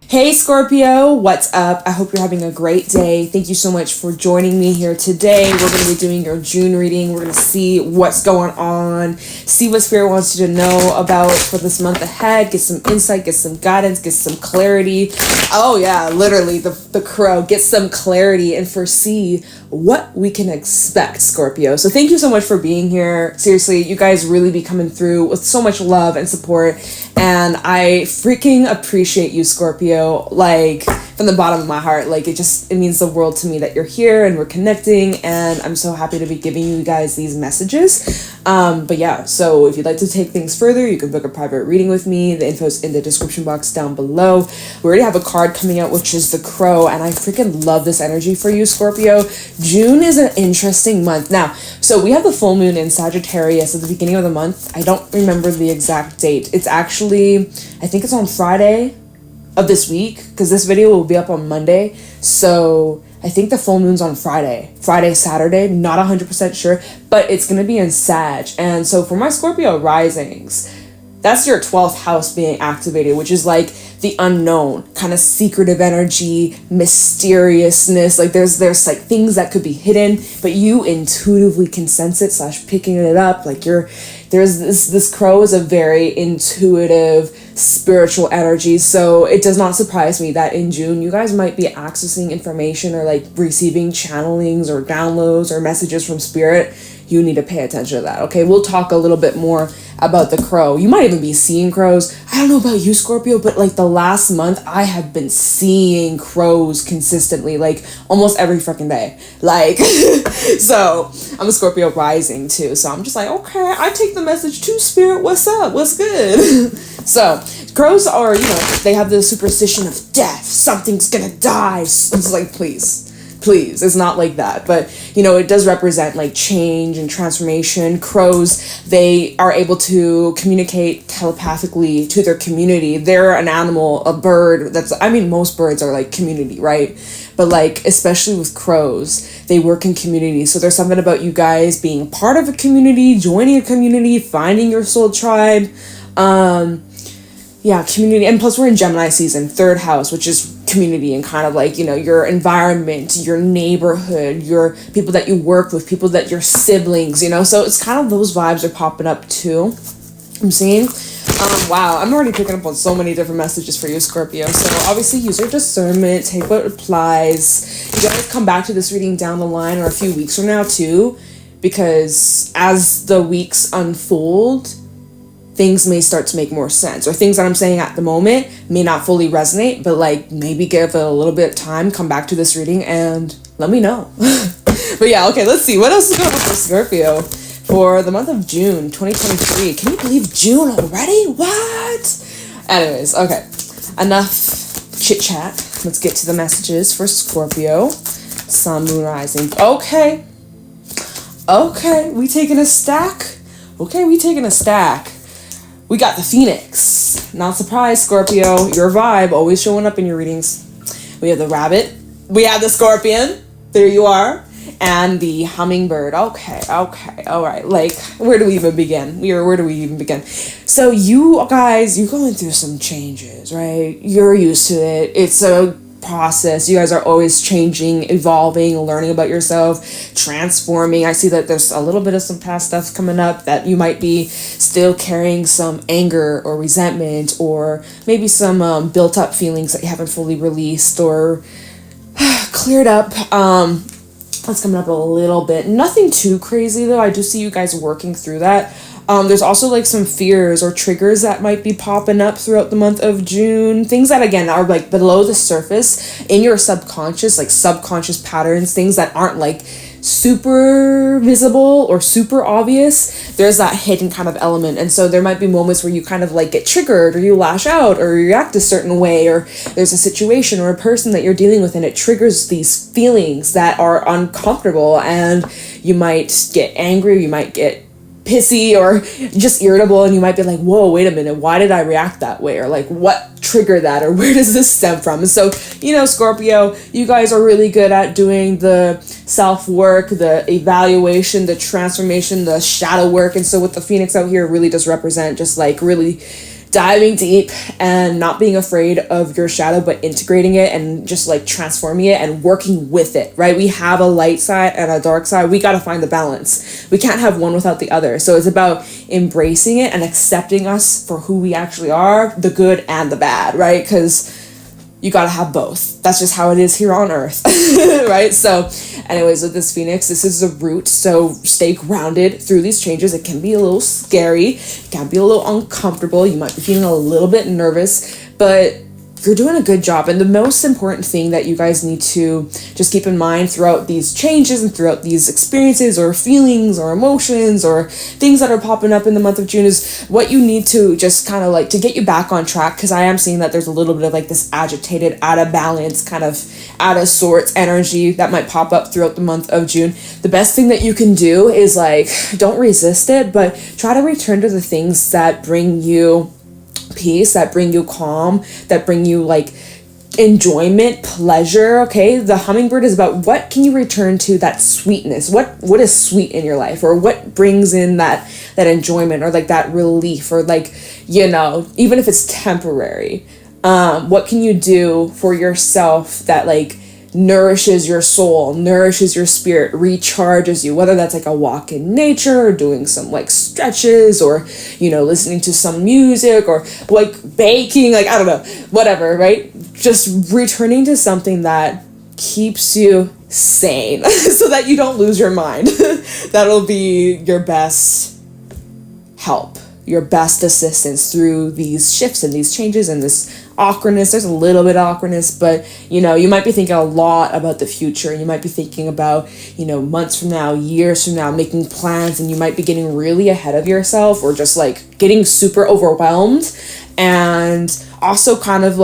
Hey Scorpio, what's up? I hope you're having a great day. Thank you so much for joining me here today. We're going to be doing your June reading. We're going to see what's going on, see what Spirit wants you to know about for this month ahead, get some insight, get some guidance, get some clarity. Oh yeah, literally the crow, get some clarity and foresee what we can expect, Scorpio. So thank you so much for being here. Seriously, you guys really be coming through with so much love and support, and I freaking appreciate you, Scorpio. Like from the bottom of my heart. Like it means the world to me that you're here and we're connecting, and I'm so happy to be giving you guys these messages. But yeah, so if you'd like to take things further, you can book a private reading with me. The info's in the description box down below. We already have a card coming out, which is the crow, and I freaking love this energy for you, Scorpio. June is an interesting month. Now, so we have the full moon in Sagittarius at the beginning of the month. I don't remember the exact date. It's actually, I think it's on Friday of this week, because this video will be up on Monday. So I think the full moon's on Friday, Saturday, not 100% sure, but it's going to be in Sag. And so for my Scorpio risings, that's your 12th house being activated, which is like the unknown, kind of secretive energy, mysteriousness. Like there's like things that could be hidden, but you intuitively can sense it / picking it up. Like there's this crow is a very intuitive, spiritual energy. So it does not surprise me that in June you guys might be accessing information or like receiving channelings or downloads or messages from spirit. You need to pay attention to that. Okay, we'll talk a little bit more about the crow. You might even be seeing crows. I don't know about you, Scorpio, but like the last month I have been seeing crows consistently, like almost every freaking day. Like so I'm a Scorpio rising too, so I'm just like, okay, I take the message to spirit. What's up? What's good? So crows are, they have the superstition of death. Something's gonna die. It's like, please, it's not like that. But it does represent like change and transformation. Crows, they are able to communicate telepathically to their community. They're an animal, a bird most birds are like community, right? But like especially with crows, they work in community. So there's something about you guys being part of a community, joining a community, finding your soul tribe. Community. And plus we're in Gemini season, 3rd house, which is community and kind of like, your environment, your neighborhood, your people that you work with, people that your siblings, so it's kind of those vibes are popping up too. I'm seeing. Wow, I'm already picking up on so many different messages for you, Scorpio. So obviously use your discernment, take what applies. You guys come back to this reading down the line or a few weeks from now too, because as the weeks unfold, things may start to make more sense, or things that I'm saying at the moment may not fully resonate, but like maybe give it a little bit of time, come back to this reading and let me know. But yeah, okay, let's see what else is going on for Scorpio for the month of June 2023. Can you believe June already? What? Anyways, okay, enough chit chat. Let's get to the messages for Scorpio. Sun, moon, rising. Okay, we taking a stack. We got the Phoenix. Not surprised, Scorpio. Your vibe always showing up in your readings. We have the rabbit. We have the scorpion. There you are. And the hummingbird. Okay. All right. Like, where do we even begin? So you guys, you're going through some changes, right? You're used to it. It's a process. You guys are always changing, evolving, learning about yourself, transforming. I see that there's a little bit of some past stuff coming up that you might be still carrying some anger or resentment, or maybe some built up feelings that you haven't fully released or cleared up. That's coming up a little bit. Nothing too crazy though. I do see you guys working through that. There's also like some fears or triggers that might be popping up throughout the month of June. Things that again are like below the surface in your subconscious, like subconscious patterns, things that aren't like super visible or super obvious. There's that hidden kind of element. And so there might be moments where you kind of like get triggered, or you lash out or react a certain way, or there's a situation or a person that you're dealing with and it triggers these feelings that are uncomfortable, and you might get angry, you might get pissy or just irritable, and you might be like, whoa, wait a minute, why did I react that way? Or like, what triggered that? Or where does this stem from? And so, Scorpio, you guys are really good at doing the self-work, the evaluation, the transformation, the shadow work. And so with the Phoenix out here, it really does represent just like really diving deep and not being afraid of your shadow, but integrating it and just like transforming it and working with it, right? We have a light side and a dark side. We got to find the balance. We can't have one without the other. So it's about embracing it and accepting us for who we actually are, the good and the bad, right? Because you got to have both. That's just how it is here on earth, right? So anyways, with this Phoenix, this is a root. So stay grounded through these changes. It can be a little scary. It can be a little uncomfortable. You might be feeling a little bit nervous, but you're doing a good job. And the most important thing that you guys need to just keep in mind throughout these changes and throughout these experiences or feelings or emotions or things that are popping up in the month of June is what you need to just kind of like to get you back on track. Because I am seeing that there's a little bit of like this agitated, out of balance, kind of out of sorts energy that might pop up throughout the month of June. The best thing that you can do is like, don't resist it, but try to return to the things that bring you peace, that bring you calm, that bring you like enjoyment, pleasure. Okay, the hummingbird is about what can you return to, that sweetness, what is sweet in your life, or what brings in that enjoyment or like that relief, or like, you know, even if it's temporary, what can you do for yourself that like nourishes your soul, nourishes your spirit, recharges you, whether that's like a walk in nature or doing some like stretches or, you know, listening to some music or like baking, like, I don't know, whatever, right? Just returning to something that keeps you sane so that you don't lose your mind. That'll be your best help, your best assistance through these shifts and these changes and this awkwardness. There's a little bit of awkwardness, but you know, you might be thinking a lot about the future. You might be thinking about, you know, months from now, years from now, making plans, and you might be getting really ahead of yourself or just like getting super overwhelmed, and also kind of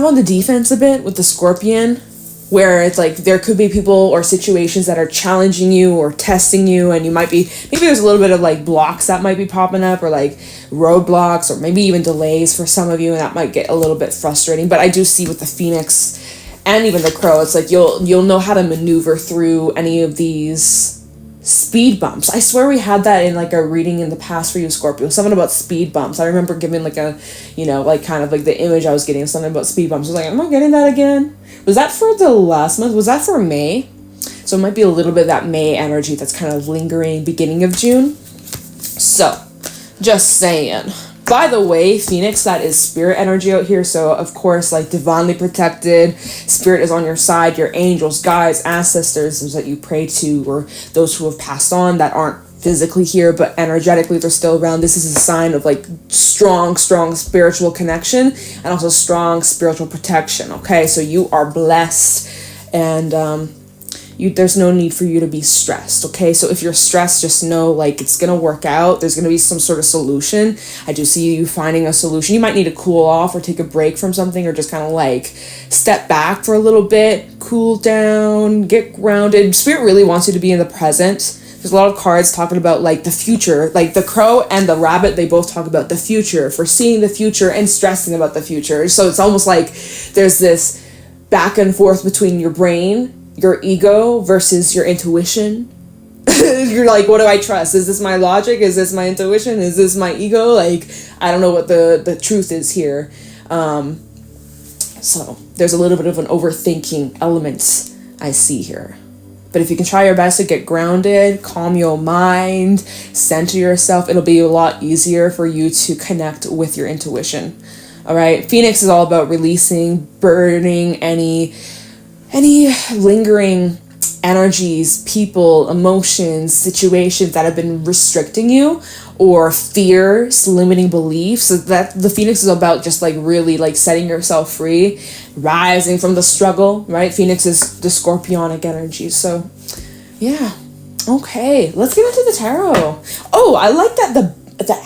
on the defense a bit with the Scorpion, where it's like there could be people or situations that are challenging you or testing you, and you might be, maybe there's a little bit of like blocks that might be popping up, or like roadblocks, or maybe even delays for some of you, and that might get a little bit frustrating. But I do see with the Phoenix and even the Crow, it's like you'll know how to maneuver through any of these speed bumps. I swear we had that in like a reading in the past for you, Scorpio, something about speed bumps. I remember giving like a, you know, like kind of like the image I was getting of something about speed bumps. I was like, am I getting that again? Was that for the last month? Was that for May? So it might be a little bit of that May energy that's kind of lingering beginning of June. So just saying. By the way, Phoenix, that is spirit energy out here. So of course, like divinely protected, spirit is on your side, your angels, guides, ancestors, those that you pray to, or those who have passed on that aren't physically here, but energetically they're still around. This is a sign of like strong spiritual connection and also strong spiritual protection. Okay, so you are blessed, and there's no need for you to be stressed. Okay, so if you're stressed, just know like it's gonna work out. There's gonna be some sort of solution. I do see you finding a solution. You might need to cool off or take a break from something, or just kind of like step back for a little bit, cool down, get grounded. Spirit really wants you to be in the present. There's a lot of cards talking about like the future, like the Crow and the Rabbit, they both talk about the future, foreseeing the future and stressing about the future. So it's almost like there's this back and forth between your brain, your ego versus your intuition. You're like, what do I trust? Is this my logic? Is this my intuition? Is this my ego? Like, I don't know what the truth is here. So there's a little bit of an overthinking element I see here. But if you can try your best to get grounded, calm your mind, center yourself, it'll be a lot easier for you to connect with your intuition. All right. Phoenix is all about releasing, burning any lingering energies, people, emotions, situations that have been restricting you, or fears, limiting beliefs. So that the Phoenix is about just like really like setting yourself free, rising from the struggle, right? Phoenix is the scorpionic energy. So yeah. Okay, let's get into the tarot. Oh, I like that the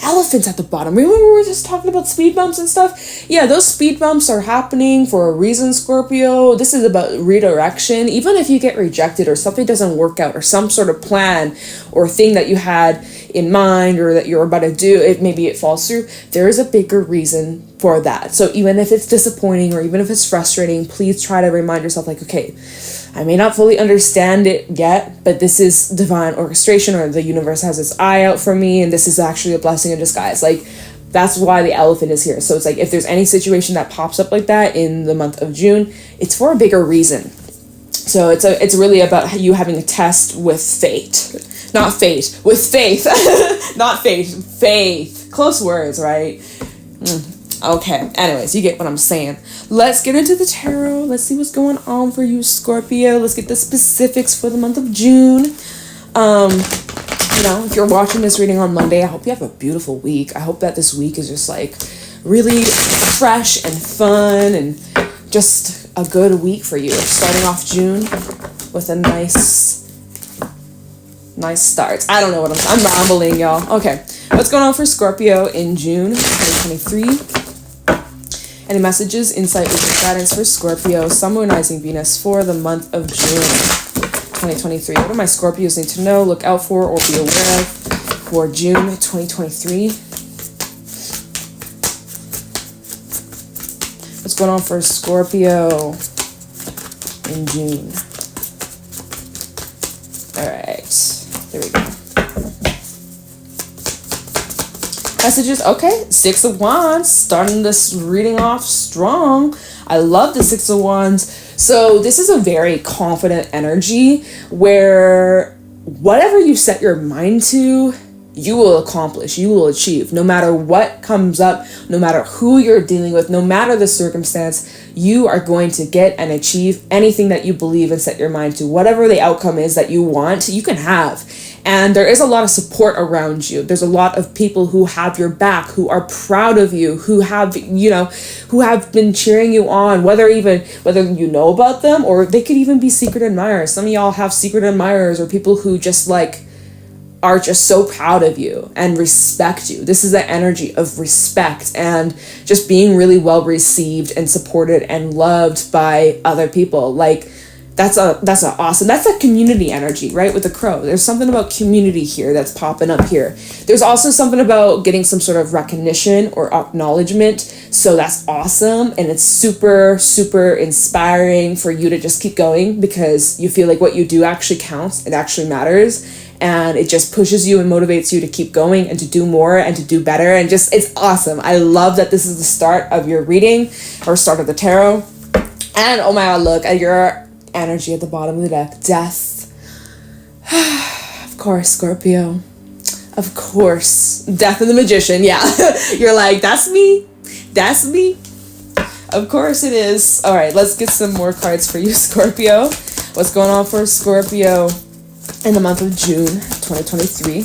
elephants at the bottom. Remember we were just talking about speed bumps and stuff? Yeah, those speed bumps are happening for a reason, Scorpio. This is about redirection. Even if you get rejected or something doesn't work out, or some sort of plan or thing that you had in mind or that you're about to do, maybe it falls through, there is a bigger reason for that. So even if it's disappointing or even if it's frustrating, please try to remind yourself like, okay, I may not fully understand it yet, but this is divine orchestration, or the universe has its eye out for me, and this is actually a blessing in disguise. Like, that's why the elephant is here. So it's like, if there's any situation that pops up like that in the month of June, it's for a bigger reason. So it's really about you having a test with fate. Not fate, with faith. Not fate, faith. Close words, right? Okay, anyways, you get what I'm saying. Let's get into the tarot. Let's see what's going on for you, Scorpio. Let's get the specifics for the month of June. You know, if you're watching this reading on Monday, I hope you have a beautiful week. I hope that this week is just like really fresh and fun and just a good week for you. Starting off June with a nice start. I don't know what I'm rambling, y'all. Okay, what's going on for Scorpio in June 2023? Any messages, insight, wisdom, guidance for Scorpio, Sun, Moon, Rising, Venus for the month of June 2023. What do my Scorpios need to know, look out for, or be aware of for June 2023? What's going on for Scorpio in June? All right, there we go. Messages, okay, Six of Wands, starting this reading off strong. I love the Six of Wands. So this is a very confident energy where whatever you set your mind to, you will accomplish, you will achieve, no matter what comes up, no matter who you're dealing with, no matter the circumstance, you are going to get and achieve anything that you believe and set your mind to. Whatever the outcome is that you want, you can have. And there is a lot of support around you. There's a lot of people who have your back, who are proud of you, who have, you know, who have been cheering you on, whether you know about them, or they could even be secret admirers. Some of y'all have secret admirers or people who just like are just so proud of you and respect you. This is the energy of respect and just being really well received and supported and loved by other people. Like, that's a community energy, right? With the crow, there's something about community here that's popping up here. There's also something about getting some sort of recognition or acknowledgement. So that's awesome. And it's super, super inspiring for you to just keep going because you feel like what you do actually counts. It actually matters. And it just pushes you and motivates you to keep going and to do more and to do better. And just, it's awesome. I love that this is the start of your reading or start of the tarot. And oh my God, look at your energy at the bottom of the deck. Death. Of course, Scorpio. Of course. Death and the Magician. Yeah. You're like, that's me. That's me. Of course it is. All right, let's get some more cards for you, Scorpio. What's going on for Scorpio in the month of June 2023?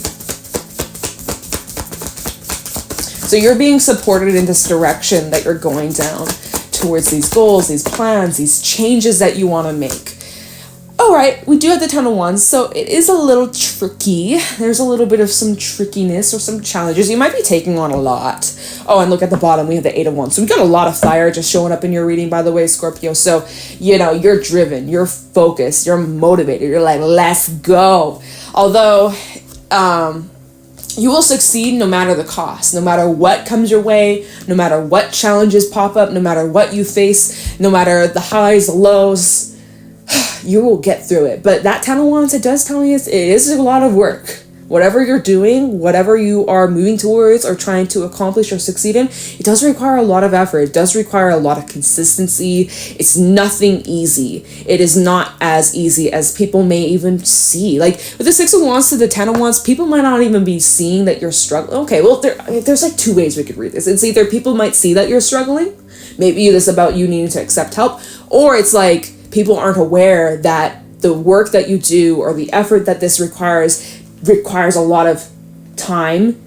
So you're being supported in this direction that you're going down towards these goals, these plans, these changes that you want to make. All right, we do have the Ten of Wands, so it is a little tricky. There's a little bit of some trickiness or some challenges. You might be taking on a lot. Oh, and look at the bottom, we have the Eight of Wands. So we got a lot of fire just showing up in your reading, by the way, Scorpio. So, you know, you're driven, you're focused, you're motivated. You're like, let's go. Although, you will succeed no matter the cost, no matter what comes your way, no matter what challenges pop up, no matter what you face, no matter the highs, the lows, you will get through it. But that Ten of Wands, it does tell me it is a lot of work. Whatever you're doing, whatever you are moving towards or trying to accomplish or succeed in, it does require a lot of effort. It does require a lot of consistency. It's nothing easy. It is not as easy as people may even see. Like with the Six of Wands to the Ten of Wands, people might not even be seeing that you're struggling. Okay, well, there's like two ways we could read this. It's either people might see that you're struggling, maybe it's about you needing to accept help, or it's like people aren't aware that the work that you do or the effort that this requires a lot of time,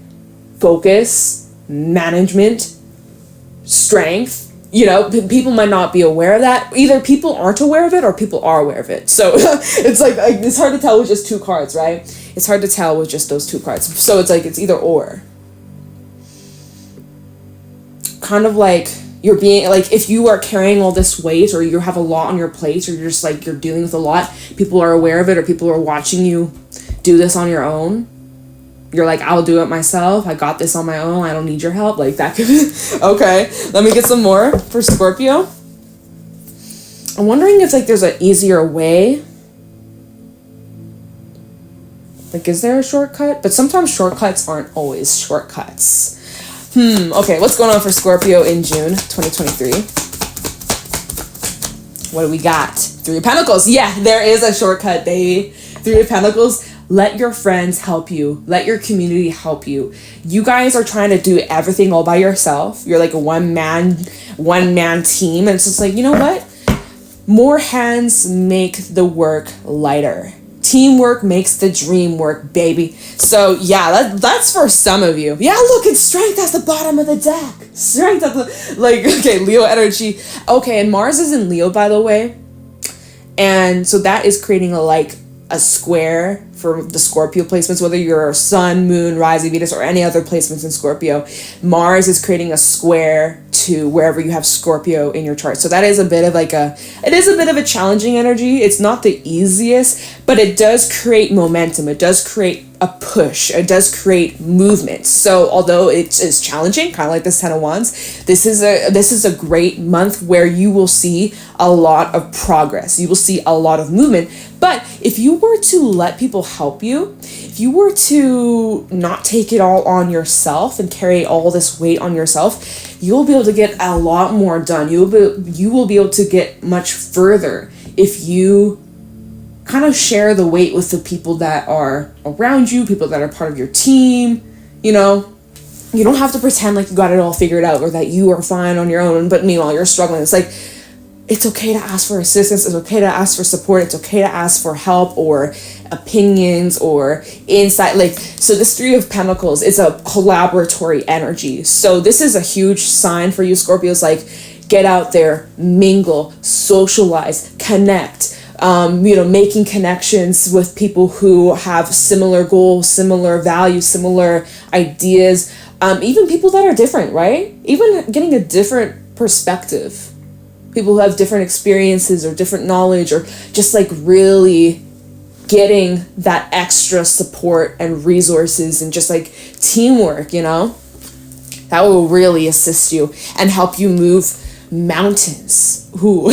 focus, management, strength. You know, people might not be aware of that. Either people aren't aware of it or people are aware of it. So it's like it's hard to tell with just two cards, right? It's hard to tell with just those two cards. So it's like it's either or. Kind of like you're being like, if you are carrying all this weight or you have a lot on your plate or you're just like you're dealing with a lot, people are aware of it or people are watching you do this on your own, you're like, I'll do it myself. I got this on my own. I don't need your help. Like that could be, okay. Let me get some more for Scorpio. I'm wondering if like there's an easier way. Like, is there a shortcut? But sometimes shortcuts aren't always shortcuts. Okay, what's going on for Scorpio in June 2023? What do we got? Three of Pentacles. Yeah, there is a shortcut, baby. Three of Pentacles. Let your friends help you. Let your community help you. You guys are trying to do everything all by yourself. You're like a one-man team. And it's just like, you know what? More hands make the work lighter. Teamwork makes the dream work, baby. So yeah, that's for some of you. Yeah, look, it's strength at the bottom of the deck. Strength at the, like, okay, Leo energy. Okay, and Mars is in Leo, by the way. And so that is creating a square for the Scorpio placements, whether you're Sun, Moon, rising Venus, or any other placements in Scorpio. Mars is creating a square to wherever you have Scorpio in your chart. So that is a bit of a challenging energy. It's not the easiest, but it does create momentum. It does create a push. It does create movement. So although it is challenging, kind of like this Ten of Wands, this is a great month where you will see a lot of progress. You will see a lot of movement. But if you were to let people help you, if you were to not take it all on yourself and carry all this weight on yourself, you'll be able to get a lot more done. You will be able to get much further if you kind of share the weight with the people that are around you, people that are part of your team. You know, you don't have to pretend like you got it all figured out or that you are fine on your own, but meanwhile you're struggling. It's like, it's okay to ask for assistance. It's okay to ask for support. It's okay to ask for help or opinions or insight. Like, so this Three of Pentacles is a collaboratory energy. So this is a huge sign for you Scorpios. Like, get out there, mingle, socialize, connect. Making connections with people who have similar goals, similar values, similar ideas, even people that are different, right? Even getting a different perspective. People who have different experiences or different knowledge, or just like really getting that extra support and resources and just like teamwork, you know, that will really assist you and help you move mountains. Ooh.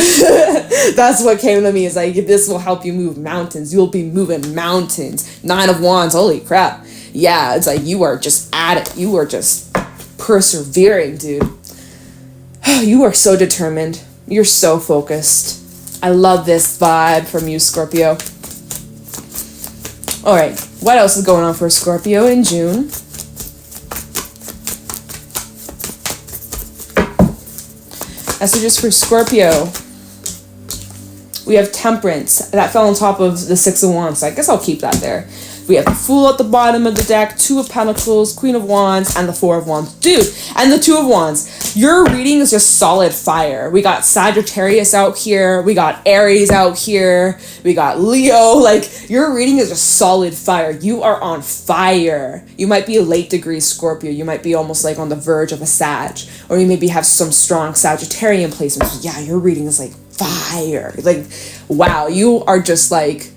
That's what came to me, is like, this will help you move mountains. You'll be moving mountains. Nine of Wands, holy crap. Yeah, it's like you are just at it. You are just persevering, dude. You are so determined. You're so focused. I love this vibe from you, Scorpio. All right, what else is going on for Scorpio in June? Messages for Scorpio. We have Temperance. That fell on top of the Six of Wands, so I guess I'll keep that there. We have the Fool at the bottom of the deck, Two of Pentacles, Queen of Wands, and the Four of Wands. Dude, and the Two of Wands. Your reading is just solid fire. We got Sagittarius out here. We got Aries out here. We got Leo. Like, your reading is just solid fire. You are on fire. You might be a late degree Scorpio. You might be almost like on the verge of a Sag. Or you maybe have some strong Sagittarian placements. Yeah, your reading is like fire. Like, wow, you are just like,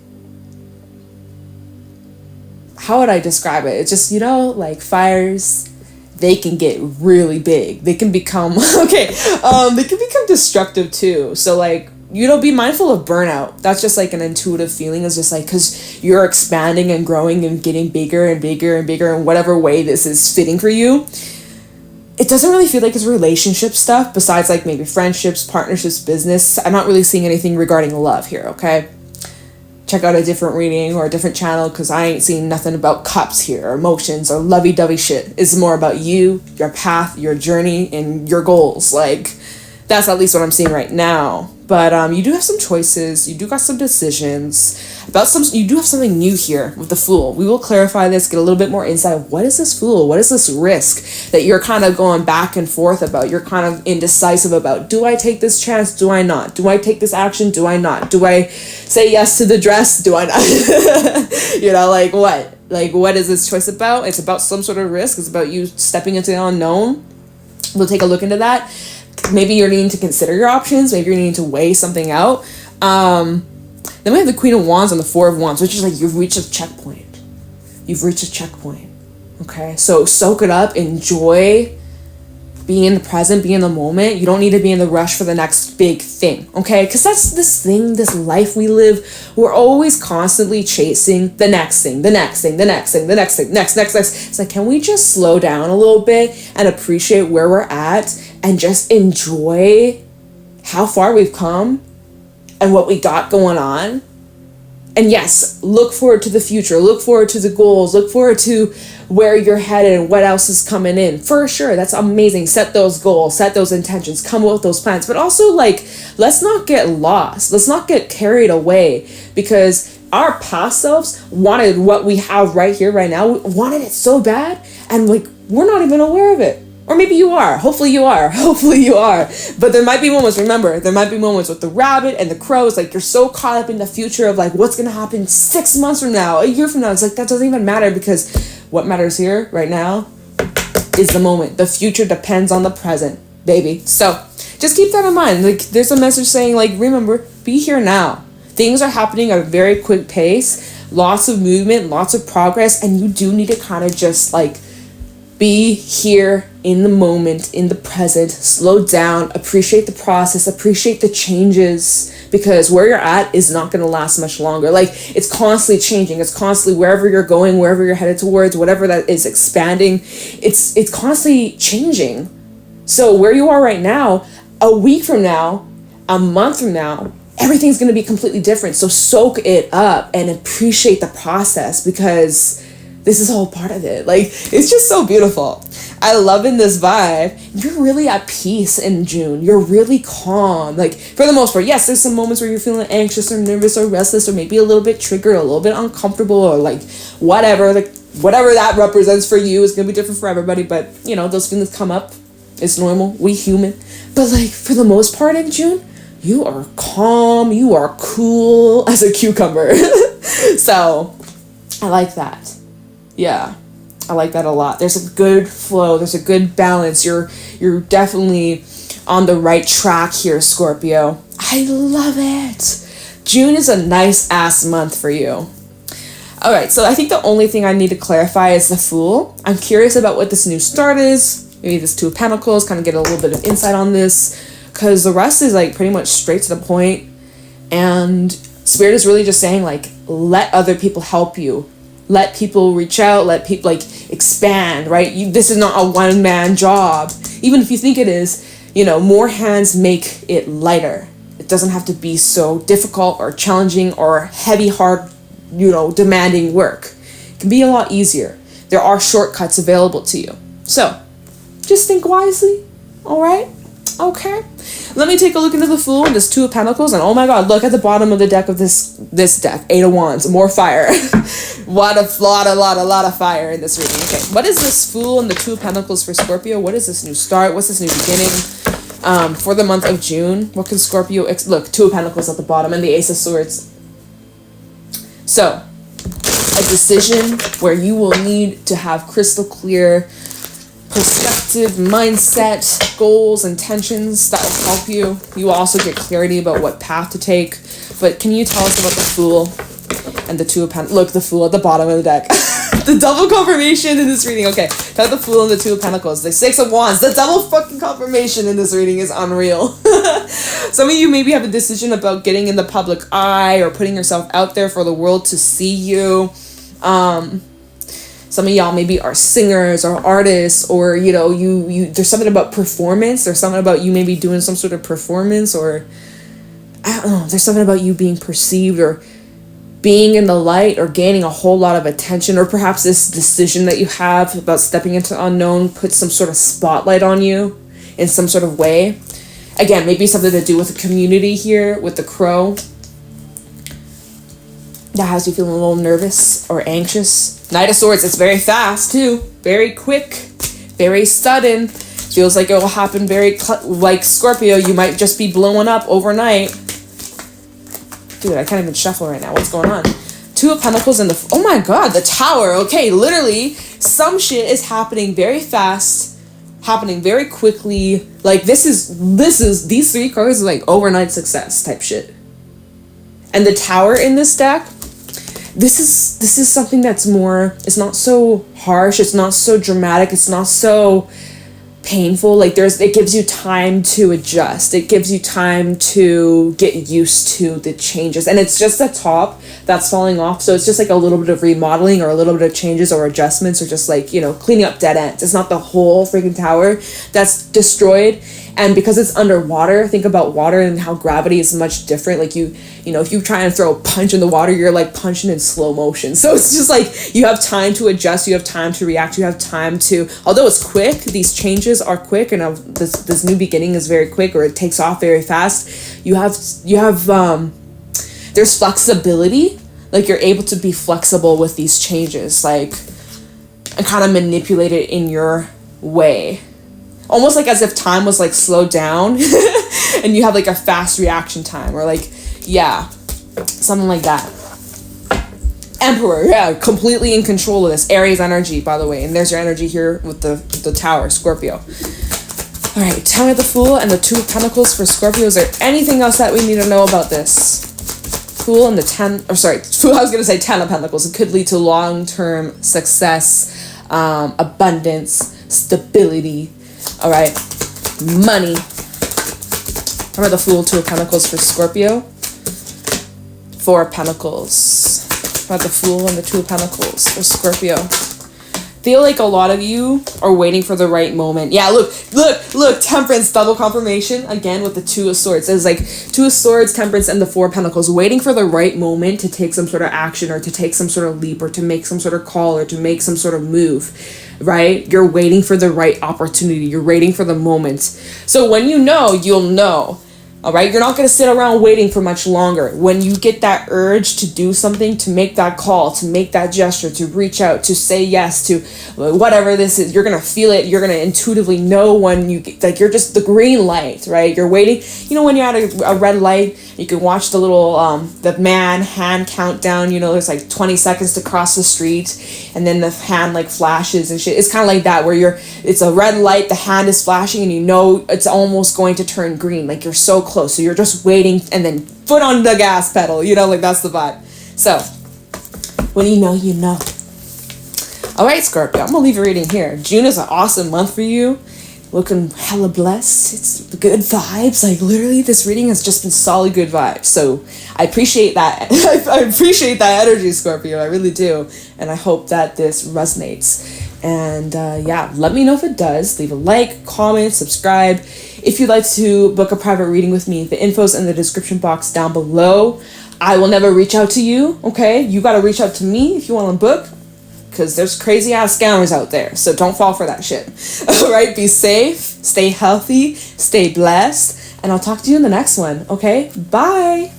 how would I describe it? It's just, like fires, they can get really big. They can become, they can become destructive too. So like, be mindful of burnout. That's just like an intuitive feeling. It's just like, because you're expanding and growing and getting bigger and bigger and bigger in whatever way this is fitting for you. It doesn't really feel like it's relationship stuff, besides like maybe friendships, partnerships, business. I'm not really seeing anything regarding love here, okay? Check out a different reading or a different channel, because I ain't seeing nothing about cups here or emotions or lovey-dovey shit. It's more about you, your path, your journey, and your goals. Like, that's at least what I'm seeing right now. But you do have some choices. You do got some decisions. You do have something new here with the Fool. We will clarify this, get a little bit more insight. What is this Fool? What is this risk that you're kind of going back and forth about? You're kind of indecisive about. Do I take this chance? Do I not? Do I take this action? Do I not? Do I say yes to the dress? Do I not? Like what? Like, what is this choice about? It's about some sort of risk. It's about you stepping into the unknown. We'll take a look into that. Maybe you're needing to consider your options. Maybe you're needing to weigh something out. Then we have the Queen of Wands and the Four of Wands, which is like you've reached a checkpoint. You've reached a checkpoint. Okay, so soak it up, enjoy being in the present, be in the moment. You don't need to be in the rush for the next big thing, okay? Because that's this thing, this life we live. We're always constantly chasing the next thing, the next thing, the next thing, the next thing, next. It's like, can we just slow down a little bit and appreciate where we're at and just enjoy how far we've come and what we got going on? And yes, look forward to the future, look forward to the goals, look forward to where you're headed and what else is coming in. For sure, that's amazing. Set those goals, set those intentions, come up with those plans. But also, like, let's not get lost. Let's not get carried away, because our past selves wanted what we have right here, right now. We wanted it so bad, and like, we're not even aware of it. Or maybe you are. Hopefully you are. Hopefully you are. But there might be moments, remember, there might be moments with the rabbit and the crows, like you're so caught up in the future of like what's going to happen 6 months from now, a year from now. It's like that doesn't even matter, because what matters here right now is the moment. The future depends on the present, baby. So just keep that in mind. Like, there's a message saying, like, remember, be here now. Things are happening at a very quick pace, lots of movement, lots of progress, and you do need to kind of just like be here in the moment, in the present, slow down, appreciate the process, appreciate the changes, because where you're at is not going to last much longer. Like, it's constantly changing. It's constantly, wherever you're going, wherever you're headed towards, whatever that is expanding, it's constantly changing. So where you are right now, a week from now, a month from now, everything's going to be completely different. So soak it up and appreciate the process, because this is all part of it. Like, it's just so beautiful. I love in this vibe. You're really at peace in June. You're really calm. Like, for the most part, yes, there's some moments where you're feeling anxious or nervous or restless or maybe a little bit triggered, a little bit uncomfortable, or like whatever. Like, whatever that represents for you is going to be different for everybody. But, you know, those feelings come up. It's normal. We human. But like, for the most part in June, you are calm. You are cool as a cucumber. So I like that. Yeah, I like that a lot. There's a good flow. There's a good balance. You're definitely on the right track here, Scorpio. I love it. June is a nice ass month for you. All right, so I think the only thing I need to clarify is the Fool. I'm curious about what this new start is. Maybe this Two of Pentacles, kind of get a little bit of insight on this, because the rest is like pretty much straight to the point. And Spirit is really just saying, like, let other people help you. Let people reach out, let people like expand, right? This is not a one-man job. Even if you think it is, you know, more hands make it lighter. It doesn't have to be so difficult or challenging or heavy, hard, you know, demanding work. It can be a lot easier. There are shortcuts available to you. So just think wisely, all right? Okay. Let me take a look into the Fool and this Two of Pentacles, and oh my god, look at the bottom of the deck of this deck. 8 of Wands, more fire. lot of fire in this reading. Okay, what is this Fool and the Two of Pentacles for Scorpio? What is this new start? What's this new beginning for the month of June? What can Scorpio look, Two of Pentacles at the bottom and the Ace of Swords. So, a decision where you will need to have crystal clear perspective, mindset, goals, intentions that will help you. You will also get clarity about what path to take. But can you tell us about the Fool and the Two of Pentacles? Look, the Fool at the bottom of the deck. The double confirmation in this reading. Okay, tell the Fool and the Two of Pentacles. The Six of Wands. The double fucking confirmation in this reading is unreal. Some of you maybe have a decision about getting in the public eye or putting yourself out there for the world to see you. Some of y'all maybe are singers or artists, or, you know, you there's something about performance. There's something about you maybe doing some sort of performance, or I don't know. There's something about you being perceived or being in the light or gaining a whole lot of attention, or perhaps this decision that you have about stepping into unknown puts some sort of spotlight on you in some sort of way. Again, maybe something to do with the community here with the Crow. That has you feeling a little nervous or anxious. Knight of Swords, it's very fast too. Very quick, very sudden. Feels like it will happen very, like Scorpio, you might just be blowing up overnight. Dude, I can't even shuffle right now. What's going on? Two of Pentacles and the, oh my god, the Tower. Okay, literally, some shit is happening very fast, happening very quickly. Like, this is, these three cards are like overnight success type shit. And the Tower in this deck, this is something that's more, it's not so harsh, it's not so dramatic, it's not so painful. Like it gives you time to adjust, it gives you time to get used to the changes, and it's just the top that's falling off. So it's just like a little bit of remodeling, or a little bit of changes or adjustments, or just like, you know, cleaning up dead ends. It's not the whole freaking tower that's destroyed. And because it's underwater, think about water and how gravity is much different. Like you know, if you try and throw a punch in the water, you're like punching in slow motion. So it's just like, you have time to adjust, you have time to react, you have time to, although it's quick, these changes are quick, and this new beginning is very quick, or it takes off very fast. You have there's flexibility. Like, you're able to be flexible with these changes, like, and kind of manipulate it in your way. Almost like as if time was like slowed down and you have like a fast reaction time, or like, yeah, something like that. Emperor, yeah, completely in control of this. Aries energy, by the way. And there's your energy here with the tower, Scorpio. All right, tell me the Fool and the Two of Pentacles for Scorpio. Is there anything else that we need to know about this? Fool and the Fool, I was going to say 10 of Pentacles. It could lead to long-term success, abundance, stability. All right, money. How about the Fool, Two of Pentacles for Scorpio? Four of Pentacles. How about the Fool and the Two of Pentacles for Scorpio? Feel like a lot of you are waiting for the right moment. Yeah, look, Temperance, double confirmation again with the Two of Swords. It's like Two of Swords, Temperance, and the Four of Pentacles, waiting for the right moment to take some sort of action, or to take some sort of leap, or to make some sort of call, or to make some sort of move, right? You're waiting for the right opportunity. You're waiting for the moment. So when you know, you'll know. All right, you're not going to sit around waiting for much longer. When you get that urge to do something, to make that call, to make that gesture, to reach out, to say yes to whatever this is, you're going to feel it. You're going to intuitively know when you, like, you're just the green light, right? You're waiting. You know, when you're at a red light, you can watch the little, the man hand countdown, you know, there's like 20 seconds to cross the street, and then the hand like flashes and shit. It's kind of like that, where it's a red light, the hand is flashing, and you know it's almost going to turn green. Like, you're so close, so you're just waiting, and then foot on the gas pedal, you know, like that's the vibe. So when you know, you know. All right, Scorpio, I'm gonna leave a reading here. June is an awesome month for you, looking hella blessed. It's good vibes. Like, literally, this reading has just been solid good vibes, so I appreciate that. I appreciate that energy, Scorpio. I really do, and I hope that this resonates. And yeah, let me know if it does. Leave a like, comment, subscribe. If you'd like to book a private reading with me, the info's in the description box down below. I will never reach out to you, okay? You got to reach out to me if you want to book, because there's crazy ass scammers out there. So don't fall for that shit. All right, be safe, stay healthy, stay blessed, and I'll talk to you in the next one, okay? Bye.